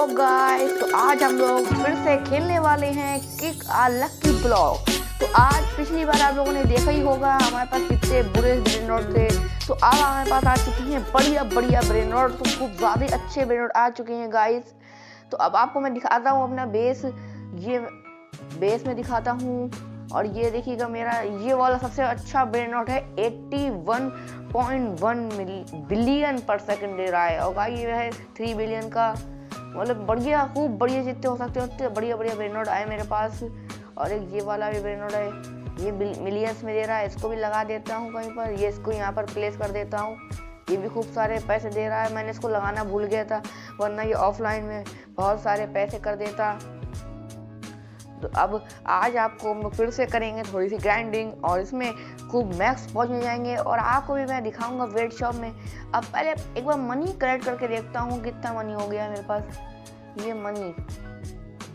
तो गाइस तो आज हम लोग फिर से खेलने वाले हैं किक आ लकी ब्लॉक। तो आज पिछली बार आप लोगों ने देखा ही होगा हमारे पास कितने बुरे ब्रेन नोट थे। तो अब हमारे पास आ चुकी हैं बढ़िया बढ़िया ब्रेन नोट। तो खूब ज़्यादा अच्छे ब्रेन नोट आ चुके हैं गाइस। तो अब आपको मैं दिखाता हूँ अपना बेस। ये बेस में दिखाता हूँ और ये देखिएगा मेरा ये वाला सबसे अच्छा ब्रेन नोट है। 81.1 बिलियन पर सेकंड दे रहा है और गाइस ये है 3 बिलियन का। मतलब बढ़िया खूब बढ़िया जितने हो सकते उतने बढ़िया बढ़िया ब्रेन नोट आए मेरे पास। और एक ये वाला भी ब्रेन नोट है, ये मिलियंस में दे रहा है। इसको भी लगा देता हूँ कहीं पर, ये इसको यहाँ पर प्लेस कर देता हूँ। ये भी खूब सारे पैसे दे रहा है, मैंने इसको लगाना भूल गया था वरना ये ऑफलाइन में बहुत सारे पैसे कर देता। तो अब आज आपको हम फिर से करेंगे थोड़ी सी ग्राइंडिंग और इसमें खूब मैक्स पहुंचने जाएंगे और आपको भी मैं दिखाऊंगा वेट शॉप में। अब पहले एक बार मनी कलेक्ट करके देखता हूँ कितना मनी हो गया मेरे पास। ये मनी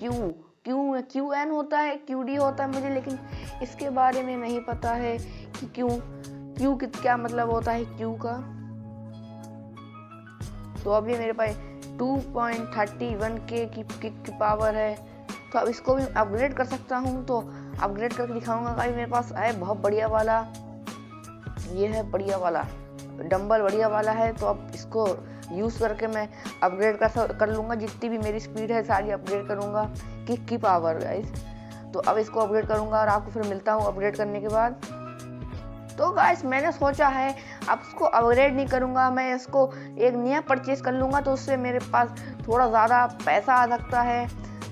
क्यू एन होता है, क्यू डी होता है मुझे, लेकिन इसके बारे में नहीं पता है कि क्यू क्या मतलब होता है क्यू का। तो अभी मेरे पास 2.31 के की पावर है। तो अब इसको भी अपग्रेड कर सकता हूँ, तो अपग्रेड करके दिखाऊंगा। गाइस मेरे पास है बहुत बढ़िया वाला, ये है बढ़िया वाला डंबल, बढ़िया वाला है। तो अब इसको यूज़ करके मैं अपग्रेड कर लूँगा। जितनी भी मेरी स्पीड है सारी अपग्रेड करूँगा किक की पावर गाइस। तो अब इसको अपग्रेड करूँगा और आपको फिर मिलता हूँ अपग्रेड करने के बाद। तो गाइस मैंने सोचा है अब इसको अपग्रेड नहीं करूँगा, मैं इसको एक नया परचेज कर लूँगा। तो उससे मेरे पास थोड़ा ज़्यादा पैसा आ सकता है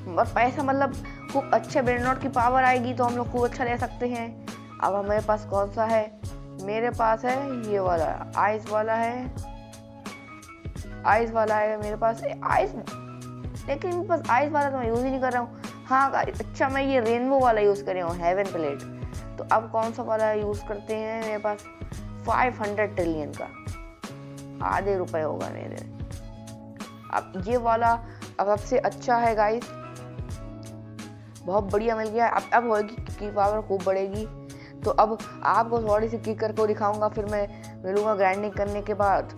और पैसा मतलब खूब अच्छे ब्रेन नोट की पावर आएगी तो हम लोग खूब अच्छा ले सकते हैं। अब हमारे पास कौन सा है, मेरे पास है ये वाला आइस वाला है मेरे पास आइस, लेकिन बस आइस वाला तो मैं यूज़ ही नहीं कर रहा हूँ। हाँ अच्छा मैं ये रेनबो वाला यूज़ कर रहा हूँ, हेवन प्लेट। तो अब कौन सा वाला यूज़ करते हैं, मेरे पास 500 ट्रिलियन का आधे रुपए होगा मेरे। अब ये वाला अब सबसे अच्छा है गाइस, बहुत बढ़िया मिल गया। अब होगी की पावर खूब बढ़ेगी। तो अब आपको थोड़ी सी किकर को दिखाऊंगा, फिर मैं मिलूंगा ग्राइंडिंग करने के बाद।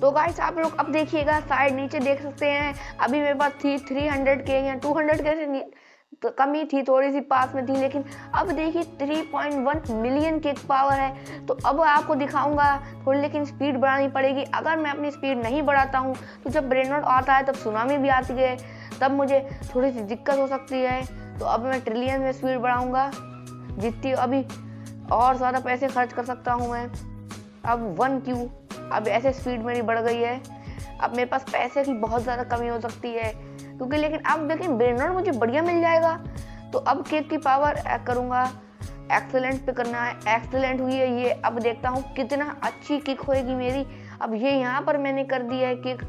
तो गाइस आप लोग अब देखिएगा साइड नीचे देख सकते हैं, अभी मेरे पास थी 300 के या 200 के से तो कम ही थी, थोड़ी सी पास में थी, लेकिन अब देखिए 3.1 मिलियन किक पावर है। तो अब आपको दिखाऊंगा थोड़ी, लेकिन स्पीड बढ़ानी पड़ेगी। अगर मैं अपनी स्पीड नहीं बढ़ाता हूँ तो जब ब्रेन नोट आता है तब सुनामी भी आती है, तब मुझे थोड़ी सी दिक्कत हो सकती है। तो अब मैं ट्रिलियन में स्पीड बढ़ाऊंगा, जितनी अभी और ज़्यादा पैसे खर्च कर सकता हूँ मैं। अब 1 क्यू अब ऐसे स्पीड मेरी बढ़ गई है। अब मेरे पास पैसे की बहुत ज़्यादा कमी हो सकती है क्योंकि, लेकिन अब लेकिन ब्रेन नोट मुझे बढ़िया मिल जाएगा। तो अब किक की पावर करूँगा, एक्सेलेंट पे करना है। एक्सेलेंट हुई है ये, अब देखता हूँ कितना अच्छी किक होएगी मेरी। अब ये यहाँ पर मैंने कर दिया है किक,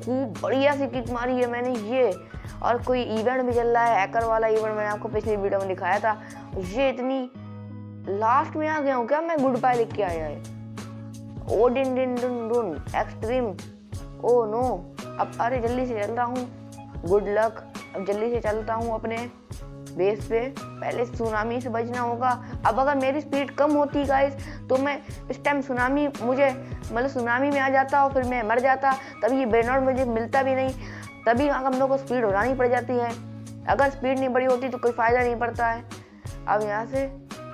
खूब बढ़िया सी किक मारी है मैंने ये। और कोई इवेंट भी चल रहा है, हैकर वाला इवेंट, मैंने आपको पिछली वीडियो में दिखाया था। ये इतनी लास्ट में आ गया हूँ क्या मैं, गुड बाय लिख के आया है। ओ डिन डिन Doon Doon extreme, oh no. अब अरे जल्दी से चल रहा हूँ, गुड लक। अब जल्दी से चलता हूँ अपने बेस पे, पहले सुनामी से बचना होगा। अब अगर मेरी स्पीड कम होती गाइस तो मैं इस टाइम सुनामी में आ जाता और फिर मैं मर जाता, तभी ये ब्रेन नोट मुझे मिलता भी नहीं। तभी हम लोग को स्पीड बढ़ानी पड़ जाती है, अगर स्पीड नहीं बढ़ी होती तो कोई फ़ायदा नहीं पड़ता है। अब यहाँ से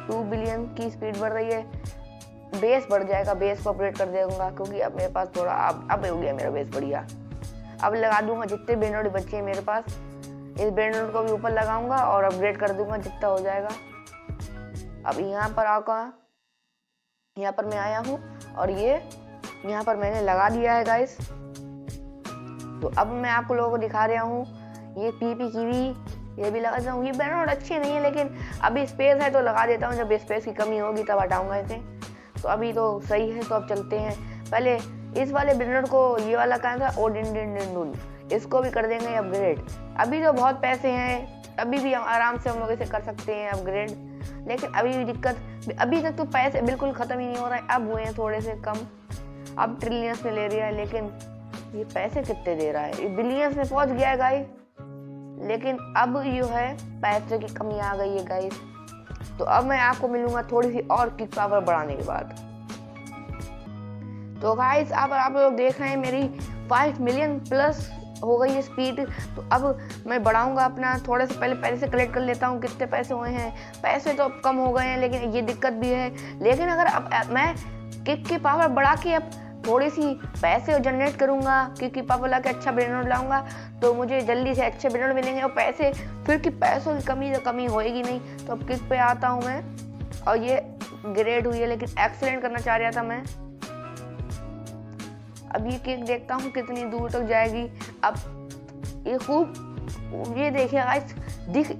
2 बिलियन की स्पीड बढ़ रही है, बेस बढ़ जाएगा, बेस को अपग्रेड कर देगा क्योंकि अब मेरे पास थोड़ा अब हो गया मेरा बेस बढ़िया। अब लगा दूंगा जितने ब्रेन नोट बचे हैं मेरे पास, इस ब्रेन नोट को भी ऊपर लगाऊंगा और अपग्रेड कर दूंगा जितना हो जाएगा। अब यहाँ पर मैं आया हूँ और ये यहाँ पर मैंने लगा दिया है गाइस। तो अब मैं आपको लोगों को दिखा रहा हूँ ये पीपी कीवी, ये भी लगा देता हूँ। ये ब्रेन नोट अच्छे नहीं है लेकिन अभी स्पेस है तो लगा देता हूँ, जब स्पेस की कमी होगी तब हटाऊंगा इसे। तो अभी तो सही है, तो अब चलते हैं। पहले इस वाले ब्रेन नोट को, ये वाला कहाँ था, ओ डिन डिन डिन डुन, इसको भी कर देंगे अपग्रेड। अभी तो बहुत पैसे हैं, अभी भी आराम से हम लोग इसे कर सकते हैं अपग्रेड, लेकिन अभी भी दिक्कत, अभी तक तो पैसे बिल्कुल ख़त्म ही नहीं हो रहे हैं। अब हुए हैं थोड़े से कम, अब ट्रिलियंस में ले रहा है, लेकिन ये पैसे कितने दे रहा है, ये बिलियंस में पहुंच गया है गाइस। लेकिन अब जो है पैसे की कमी आ गई है गाइस। तो अब मैं आपको मिलूंगा थोड़ी सी और किक पावर बढ़ाने के बाद। तो गाइस अब आप लोग देख रहे हैं मेरी 5 मिलियन प्लस हो गई है स्पीड। तो अब मैं बढ़ाऊंगा अपना, थोड़े से पहले पैसे कलेक्ट कर लेता हूँ। कितने पैसे हुए हैं? पैसे तो अब कम हो गए हैं, लेकिन ये दिक्कत भी है। लेकिन अगर अब मैं किक की पावर बढ़ा के अब थोड़ी सी पैसे जनरेट करूंगा, क्योंकि पापा ला के अच्छा ब्रेनोड लाऊंगा, तो मुझे जल्दी से अच्छे ब्रेनोड मिलेंगे और पैसे, फिर की पैसों की कमी होएगी नहीं। तो अब किक पे आता हूँ मैं, और ये ग्रेड हुई है, लेकिन एक्सीलेंट करना चाह रहा था मैं। अब ये किक देखता हूँ कितनी दूर तक जाएगी। अब ये खूब, ये देखिए गाइस,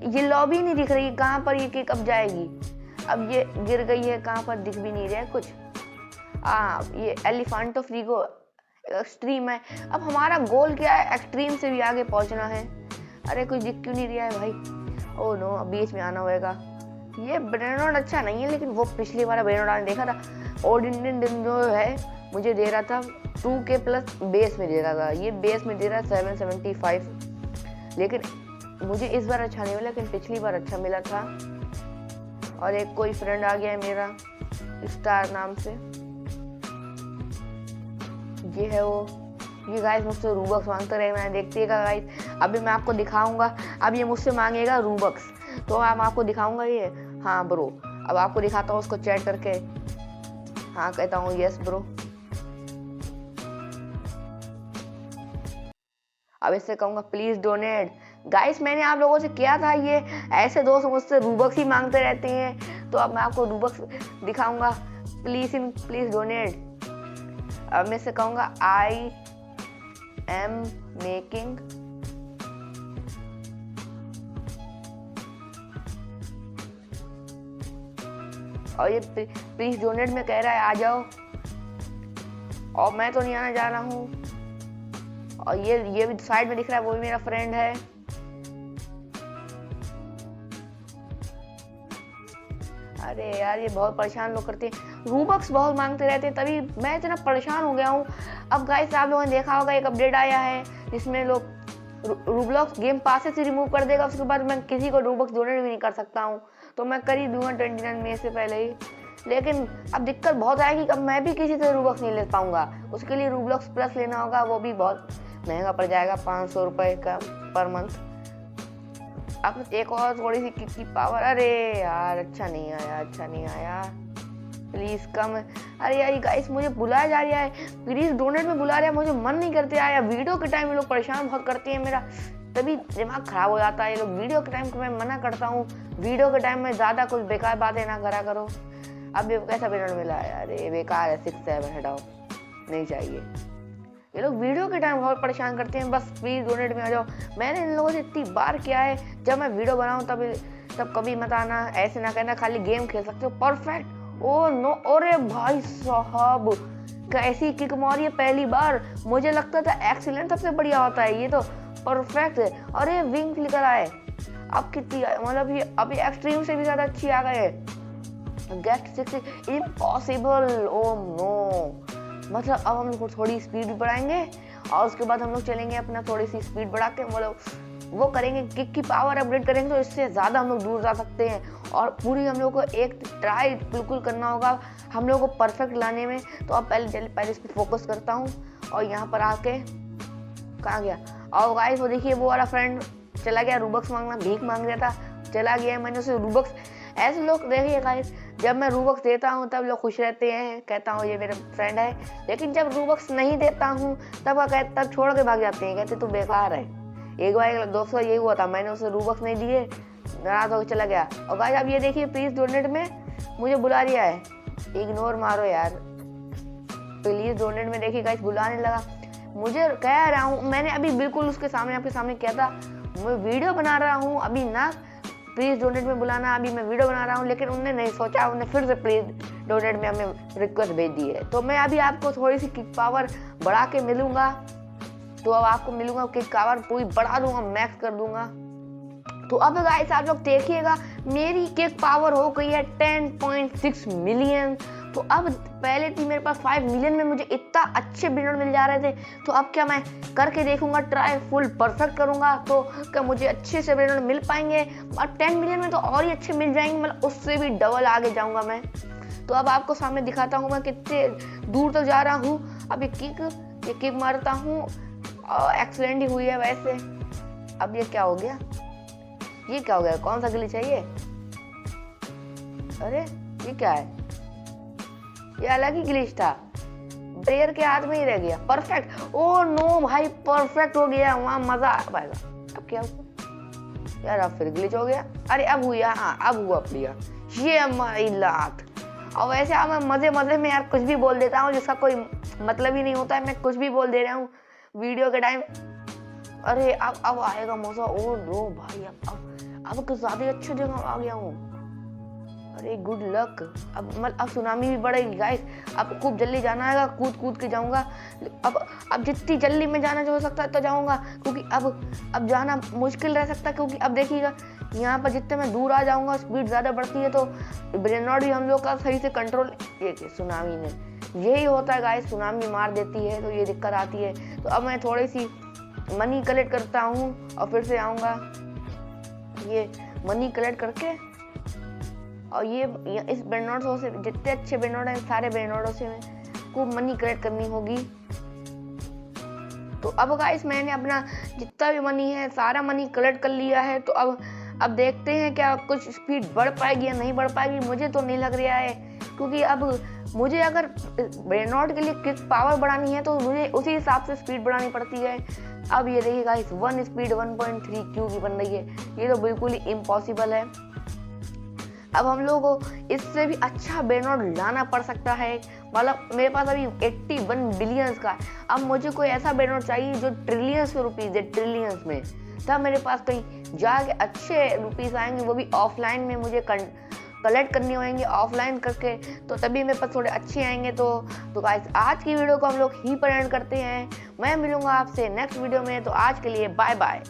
ये लॉबी नहीं दिख रही, कहाँ पर ये किक अब जाएगी। अब ये गिर गई है, कहाँ पर दिख भी नहीं रहा है कुछ। ये एलिफेंट ऑफ रीगो एक्सट्रीम है। अब हमारा गोल क्या है? एक्सट्रीम से भी आगे पहुंचना है। अरे कुछ दिख क्यों नहीं रहा है भाई? ओह नो, अब बीच में आना होगा। ये ब्रेनोड अच्छा नहीं है, लेकिन वो पिछली बार ब्रेनोड आने देखा था, ऑर्डिनेंट जो है मुझे दे रहा था 2K प्लस बेस में दे रहा था। ये बेस में दे रहा है 775, लेकिन मुझे इस बार अच्छा नहीं मिला, लेकिन पिछली बार अच्छा मिला था। और एक कोई फ्रेंड आ गया है मेरा स्टार नाम से, ये है वो। ये गाइस मुझसे रूबक्स मांगते रहे, मैं देखिएगा गाइस, अभी मैं आपको दिखाऊंगा। अब ये मुझसे मांगेगा रूबक्स, तो मैं आपको दिखाऊंगा ये। हाँ ब्रो, अब आपको दिखाता हूँ उसको चैट करके। हाँ कहता हूँ यस ब्रो। अब इससे कहूँगा प्लीज डोनेट। गाइस मैंने आप लोगों से किया था, ये ऐसे दोस्त मुझसे रूबक्स ही मांगते रहते हैं, तो अब मैं आपको रूबक्स दिखाऊंगा। Please donate. अब मैं से कहूँगा आई एम मेकिंग और ये प्लीज डोनेट में कह रहा है आ जाओ, और मैं तो नहीं आना जा रहा हूँ। और ये भी साइड में दिख रहा है, वो भी मेरा फ्रेंड है। अरे यार ये बहुत परेशान लोग करते हैं, रूबक्स बहुत मांगते रहते हैं, तभी मैं इतना परेशान हो गया हूँ। अब गाइस आप लोगों ने देखा होगा एक अपडेट आया है जिसमें लोग रूबलॉक्स गेम पास से रिमूव कर देगा, उसके बाद मैं किसी को रूबक्स डोनेट भी नहीं कर सकता हूँ। तो मैं कर ही दूंगा 29 मई से पहले ही, लेकिन अब दिक्कत बहुत आएगी, अब मैं भी किसी से रूबक्स नहीं ले पाऊंगा। उसके लिए रूबलॉक्स प्लस लेना होगा, वो भी बहुत महंगा पड़ जाएगा, 500 रुपये का पर मंथ। अब एक और थोड़ी सी किक की पावर। अरे यार अच्छा नहीं आया, प्लीज कम। अरे यार गाइस मुझे बुलाया जा रहा है, प्लीज डोनेट में बुला रहा है, मुझे मन नहीं करते आया। वीडियो के टाइम ये लोग परेशान बहुत करते हैं मेरा, तभी दिमाग खराब हो जाता है ये लोग। वीडियो के टाइम को मैं मना करता हूँ, वीडियो के टाइम में ज्यादा कुछ बेकार बातें ना करा करो। अब ये कैसा पेमेंट मिला है? अरे बेकार है, 6-7 हटाओ, नहीं चाहिए। ये लोग वीडियो के टाइम बहुत परेशान करते हैं, बस प्लीज डोनेट में आ जाओ। मैंने इन लोगों से इतनी बार किया है, जब मैं वीडियो बनाऊं तब कभी मत आना, ऐसे ना कहना खाली गेम खेल सकते हो। परफेक्ट। ओ नो, अरे भाई साहब कैसी किक मारी है पहली बार। मुझे लगता था एक्सीलेंट सबसे बढ़िया होता है, ये तो परफेक्ट है। अरे विंग फ्लिकर आए, अब कितनी मतलब ये अभी एक्सट्रीम से भी ज्यादा अच्छी आ गए। Gate 6 impossible. ओ नो, मतलब अब हम लोग थोड़ी स्पीड भी बढ़ाएंगे, और उसके बाद हम लोग चलेंगे अपना थोड़ी सी स्पीड बढ़ा के, मतलब वो करेंगे, किक की पावर अपग्रेड करेंगे, तो इससे ज़्यादा हम लोग दूर जा सकते हैं। और पूरी हम लोग को एक ट्राई बिल्कुल करना होगा हम लोग को परफेक्ट लाने में। तो अब पहले इस पर फोकस करता हूँ, और यहाँ पर आके कहाँ गया? और गाइस वो देखिए वो वाला फ्रेंड चला गया रूबक्स मांगना, भीख मांग रहा था, चला गया। मैंने उसे रूबक्स, ऐसे लोग देखिए गाइस, जब मैं रूबक्स देता हूँ तब लोग खुश रहते हैं, कहता हूँ ये मेरा फ्रेंड है, लेकिन जब रूबक्स नहीं देता हूँ तब छोड़ के भाग जाते हैं, कहते तू बेकार है। एक बार एक दोस्त का यही हुआ था, मैंने उसे रूबक्स नहीं दिए, नाराज होकर चला गया। और गाइस अब ये देखिए प्लीज डोनेट में मुझे बुला रिया है, इग्नोर मारो यार, प्लीज डोनेट में देखिए गाइस बुलाने लगा। मुझे कह रहा हूँ, मैंने अभी बिल्कुल उसके सामने आपके सामने किया था, मैं वीडियो बना रहा हूँ अभी ना, प्लीज डोनेट में बुलाना, अभी मैं वीडियो बना रहा हूँ, लेकिन उन्होंने नहीं सोचा, उन्होंने फिर से प्लीज डोनेट में हमें रिक्वेस्ट भेज दी है। तो मैं अभी आपको थोड़ी सी किक पावर बढ़ा के मिलूंगा, तो अब आपको मिलूंगा किक पावर पूरी बढ़ा दूंगा, मैक्स कर दूंगा। तो अब गाइस आप लोग देखिएगा मेरी किक पावर हो गई है 10.6 मिलियन। तो अब पहले थी मेरे पास 5 मिलियन में मुझे इतना अच्छे ब्रेनोड मिल जा रहे थे, तो अब क्या मैं करके देखूंगा, ट्राई फुल परफेक्ट करूंगा, तो क्या मुझे अच्छे से ब्रेनोड मिल पाएंगे। और 10 मिलियन में तो और ही अच्छे मिल जाएंगे, मतलब उससे भी डबल आगे जाऊंगा मैं। तो अब आपको सामने दिखाता हूँ मैं कितने दूर तक जा रहा हूँ। अब ये किक मारता हूँ, एक्सीलेंट ही हुई है वैसे। अब ये क्या हो गया, ये क्या हो गया, कौन सा ग्लिच है ये? अरे ये क्या है, ये अलग ही ग्लिच था, प्लेयर के हाथ में ही रह गया। परफेक्ट, ओ नो भाई, परफेक्ट हो गया, वहां मजा आ पाएगा। अब क्या हुआ यार, अब फिर ग्लिच हो गया। अरे अब हुआ, हाँ अब हुआ प्लेयर, ये हमारी लात। और वैसे अब मैं मजे मजे में यार कुछ भी बोल देता हूँ जिसका कोई मतलब ही नहीं होता है, मैं कुछ भी बोल दे रहा हूँ वीडियो के टाइम। अरे अब आएगा मजा। ओ नो भाई, अब कुछ ज्यादा अच्छी जगह आ गया हूँ। अरे गुड लक। अब सुनामी भी बढ़ेगी गाइस, अब खूब जल्दी जाना है, कूद कूद के जाऊंगा। अब जितनी जल्दी में जाना जो हो सकता है तो जाऊंगा, क्योंकि अब जाना मुश्किल रह सकता है, क्योंकि अब देखिएगा यहाँ पर जितने मैं दूर आ जाऊंगा स्पीड ज़्यादा बढ़ती है, तो ब्रेन रॉट भी हम लोग का सही से कंट्रोल, ये सुनामी ने यही होता है गाइस, सुनामी मार देती है तो ये दिक्कत आती है। तो अब मैं थोड़ी सी मनी कलेक्ट करता हूँ और फिर से आऊँगा। ये मनी कलेक्ट करके, और ये इस ब्रेनोड से जितने अच्छे ब्रेनोड हैं सारे ब्रेनोडों से खूब मनी कलेक्ट करनी होगी। तो अब गाइस मैंने अपना जितना भी मनी है सारा मनी कलेक्ट कर लिया है। तो अब देखते हैं क्या कुछ स्पीड बढ़ पाएगी या नहीं बढ़ पाएगी, मुझे तो नहीं लग रहा है, क्योंकि अब मुझे अगर ब्रेनोड के लिए किक पावर बढ़ानी है तो मुझे उसी हिसाब से स्पीड बढ़ानी पड़ती है। अब ये देखिए गाइस, 1 स्पीड 1.3 क्यू की बन रही है, ये तो बिल्कुल ही इम्पॉसिबल है। अब हम लोग को इससे भी अच्छा ब्रेनोड लाना पड़ सकता है, मतलब मेरे पास अभी 81 बिलियंस का। अब मुझे कोई ऐसा ब्रेनोड चाहिए जो ट्रिलियंस में रुपीज है, ट्रिलियंस में, तब मेरे पास कहीं जाके अच्छे रुपीस आएंगे, वो भी ऑफलाइन में मुझे कलेक्ट करनी होंगे, ऑफलाइन करके, तो तभी मेरे पास थोड़े अच्छे आएंगे। तो गाइस आज की वीडियो को हम लोग ही पर एंड करते हैं। मैं मिलूंगा आपसे नेक्स्ट वीडियो में, तो आज के लिए बाय बाय।